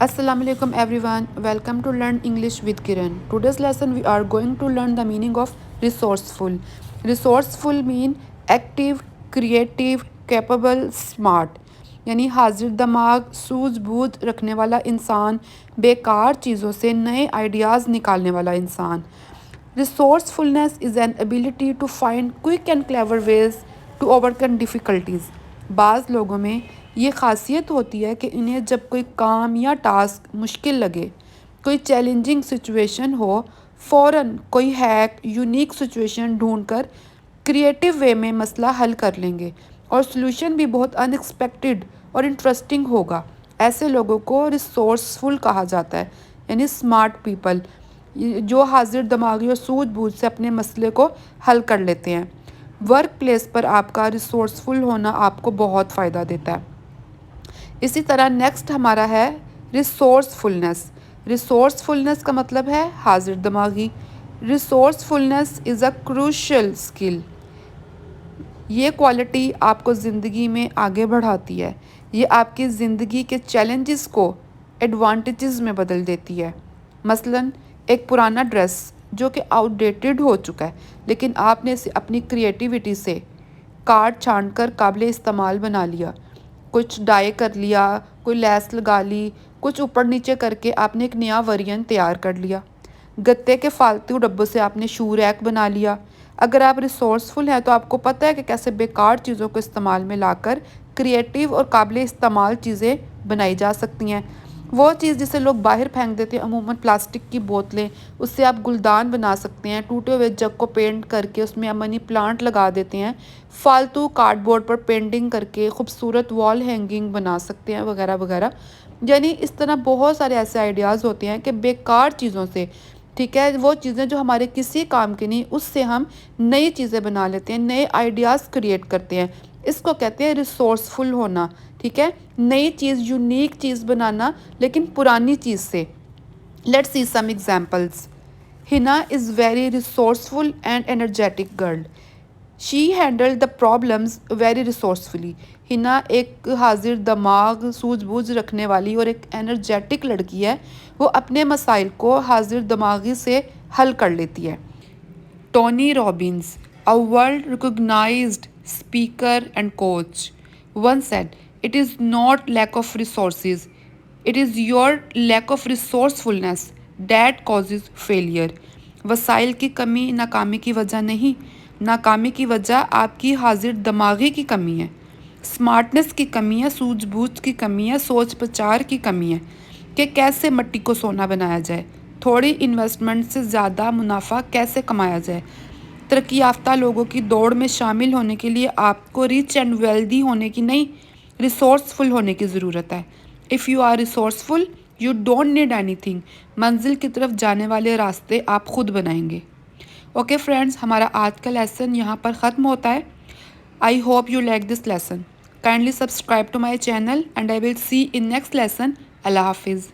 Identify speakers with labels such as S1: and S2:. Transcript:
S1: Assalamu alaikum everyone. Welcome to Learn English with Kiran. Today's lesson we are going to learn the meaning of resourceful. Resourceful mean active, creative, capable, smart. यानी हाजिर दिमाग, सूझबूझ रखने वाला इंसान, बेकार चीज़ों से नए आइडियाज़ निकालने वाला इंसान. Resourcefulness is an ability to find quick and clever ways to overcome difficulties. बाज़ लोगों में ये ख़ासियत होती है कि इन्हें जब कोई काम या टास्क मुश्किल लगे, कोई चैलेंजिंग सिचुएशन हो, फ़ौरन कोई हैक यूनिक सिचुएशन ढूंढकर क्रिएटिव वे में मसला हल कर लेंगे और सॉल्यूशन भी बहुत अनएक्सपेक्टेड और इंटरेस्टिंग होगा. ऐसे लोगों को रिसोर्सफुल कहा जाता है, यानी स्मार्ट पीपल जो हाजिर दिमागी और सूझबूझ से अपने मसले को हल कर लेते हैं. वर्क प्लेस पर आपका रिसोर्सफुल होना आपको बहुत फ़ायदा देता है. इसी तरह नेक्स्ट हमारा है रिसोर्सफुलनेस. रिसोर्सफुलनेस का मतलब है हाजिर दिमागी. Resourcefulness is a crucial skill. ये क्वालिटी आपको ज़िंदगी में आगे बढ़ाती है. ये आपकी ज़िंदगी के चैलेंजेस को एडवांटेजेस में बदल देती है. मसलन एक पुराना ड्रेस जो कि आउटडेटेड हो चुका है, लेकिन आपने इसे अपनी क्रिएटिविटी से काट छांट कर काबिल इस्तेमाल बना लिया. कुछ डाई कर लिया, कोई लेस लगा ली, कुछ ऊपर नीचे करके आपने एक नया वेरिएंट तैयार कर लिया. गत्ते के फालतू डब्बों से आपने शू रैक बना लिया. अगर आप रिसोर्सफुल हैं तो आपको पता है कि कैसे बेकार चीज़ों को इस्तेमाल में लाकर क्रिएटिव और काबिल इस्तेमाल चीज़ें बनाई जा सकती हैं. वो चीज़ जिसे लोग बाहर फेंक देते हैं, अमूमन प्लास्टिक की बोतलें, उससे आप गुलदान बना सकते हैं. टूटे हुए जग को पेंट करके उसमें आप मनी प्लांट लगा देते हैं. फालतू कार्डबोर्ड पर पेंटिंग करके खूबसूरत वॉल हैंगिंग बना सकते हैं, वगैरह वगैरह. यानी इस तरह बहुत सारे ऐसे आइडियाज़ होते हैं कि बेकार चीज़ों से, ठीक है, वो चीज़ें जो हमारे किसी काम की नहीं, उससे हम नई चीज़ें बना लेते हैं, नए आइडियाज़ क्रिएट करते हैं. इसको कहते हैं रिसोर्सफुल होना. ठीक है, नई चीज़, यूनिक चीज़ बनाना, लेकिन पुरानी चीज़ से. Let's see some examples. Hina is very resourceful and energetic girl. She handle the problems very resourcefully. Hina एक हाजिर दिमाग, सूझबूझ रखने वाली और एक एनर्जेटिक लड़की है. वो अपने मसाइल को हाजिर दिमागी से हल कर लेती है. Tony Robbins, a world recognized speaker and coach, once said, "It is not lack of resources, it is your lack of resourcefulness that causes failure." वसाइल की कमी नाकामी की वजह नहीं, नाकामी की वजह आपकी हाजिर दिमागी की कमी है, स्मार्टनेस की कमी है, सूझबूझ की कमी है, सोच विचार की कमी है कि कैसे मिट्टी को सोना बनाया जाए, थोड़ी इन्वेस्टमेंट से ज़्यादा मुनाफा कैसे कमाया जाए. तरक्की याफ्ता लोगों की दौड़ में शामिल होने के लिए आपको रिच एंड वेल्दी होने की नहीं, रिसोर्सफुल होने की ज़रूरत है. If you are resourceful you don't need anything. मंजिल की तरफ जाने वाले रास्ते आप खुद बनाएंगे. ओके फ्रेंड्स, हमारा आज का लेसन यहाँ पर ख़त्म होता है. I hope you like this lesson. Kindly subscribe to my channel and I will see in next lesson. Allah Hafiz.